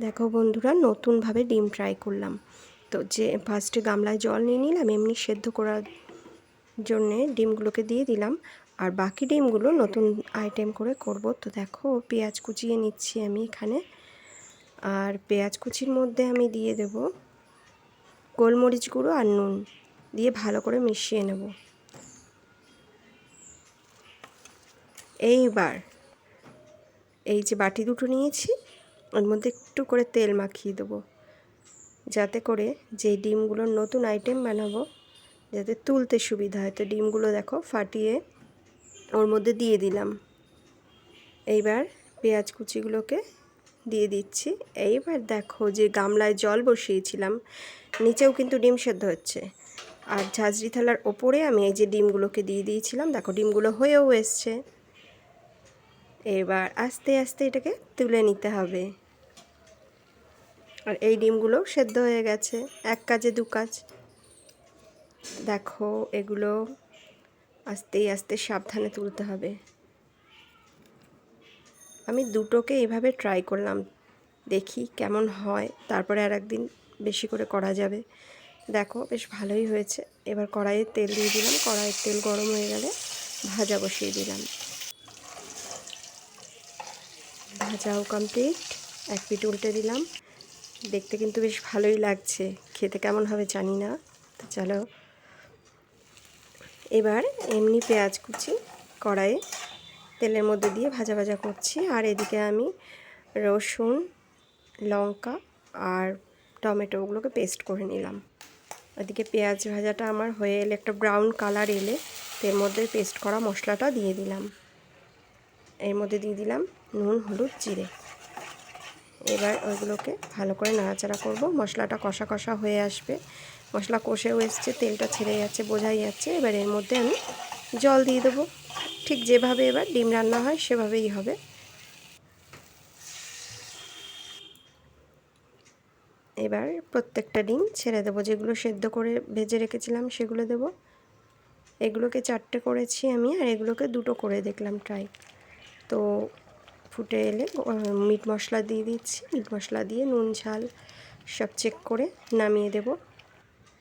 দেখো বন্ধুরা, নতুনভাবে ডিম ট্রাই করলাম। তো যে ফার্স্টে গামলায় জল নিয়ে নিলাম, এমনি সেদ্ধ করার জন্যে ডিমগুলোকে দিয়ে দিলাম। আর বাকি ডিমগুলো নতুন আইটেম করে করব। তো দেখো পেঁয়াজ কুচিয়ে নিচ্ছি আমি এখানে। আর পেঁয়াজ কুচির মধ্যে আমি দিয়ে দেব গোলমরিচ গুঁড়ো আর নুন দিয়ে ভালো করে মিশিয়ে নেব। এইবার এই যে বাটি দুটো নিয়েছি, ওর মধ্যে একটু করে তেল মাখিয়ে দেবো, যাতে করে যে ডিমগুলোর নতুন আইটেম বানাবো যাতে তুলতে সুবিধা হয়। তো ডিমগুলো দেখো ফাটিয়ে ওর মধ্যে দিয়ে দিলাম। এইবার পেঁয়াজ কুচিগুলোকে দিয়ে দিচ্ছি। এইবার দেখো যে গামলায় জল বসিয়েছিলাম, নিচেও কিন্তু ডিম সেদ্ধ হচ্ছে। আর ঝাঁঝরি থালার ওপরে আমি এই যে ডিমগুলোকে দিয়ে দিয়েছিলাম, দেখো ডিমগুলো হয়েও এসছে। এবার আস্তে আস্তে এটাকে তুলে নিতে হবে। আর এই ডিমগুলো সেদ্ধ হয়ে গেছে, এক কাজে দু কাজ। দেখো এগুলো আস্তে আস্তে সাবধানে তুলতে হবে। আমি দুটোকে এভাবে ট্রাই করলাম, দেখি কেমন হয়, তারপরে আর একদিন বেশি করে করা যাবে। দেখো বেশ ভালোই হয়েছে। এবার কড়াইয়ে তেল দিয়ে দিলাম, কড়াইয়ের তেল গরম হয়ে গেলে ভাজা বসিয়ে দিলাম। ভাজাও কমপ্লিট, এক পিঠ উল্টে দিলাম। দেখতে কিন্তু বেশ ভালোই লাগছে, খেতে কেমন হবে জানি না। তো চলো, এবার এমনি পেঁয়াজ কুচি কড়াইয়ে তেলের মধ্যে দিয়ে ভাজা ভাজা করছি। আর এদিকে আমি রসুন, লঙ্কা আর টমেটো ওগুলোকে পেস্ট করে নিলাম। ওদিকে পেঁয়াজ ভাজাটা আমার হয়ে এলে, একটা ব্রাউন কালার এলে এর মধ্যে পেস্ট করা মশলাটা দিয়ে দিলাম। এর মধ্যে দিয়ে দিলাম নুন, হলুদ, জিরে। এবার ওইগুলোকে ভালো করে নাড়াচাড়া করব। মশলাটা কষা কষা হয়ে আসবে, মশলা কষেও এসছে, তেলটা ছেড়ে যাচ্ছে, বোঝাই যাচ্ছে। এবার এর মধ্যে আমি জল দিয়ে দেবো, ঠিক যেভাবে এবার ডিম রান্না হয় সেভাবেই হবে। এবার প্রত্যেকটা ডিম ছেড়ে দেবো, যেগুলো সেদ্ধ করে ভেজে রেখেছিলাম সেগুলো দেবো। এগুলোকে 4টে করেছি আমি, আর এগুলোকে 2টো করে দেখলাম ট্রাই। তো ফুটে এলে মিট মশলা দিয়ে দিচ্ছি। মিট মশলা দিয়ে নুন ঝাল সব চেক করে নামিয়ে দেব।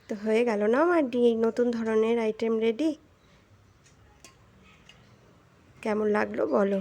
তো হয়ে গেল না আমার নতুন ধরনের আইটেম রেডি। কেমন লাগলো বলো।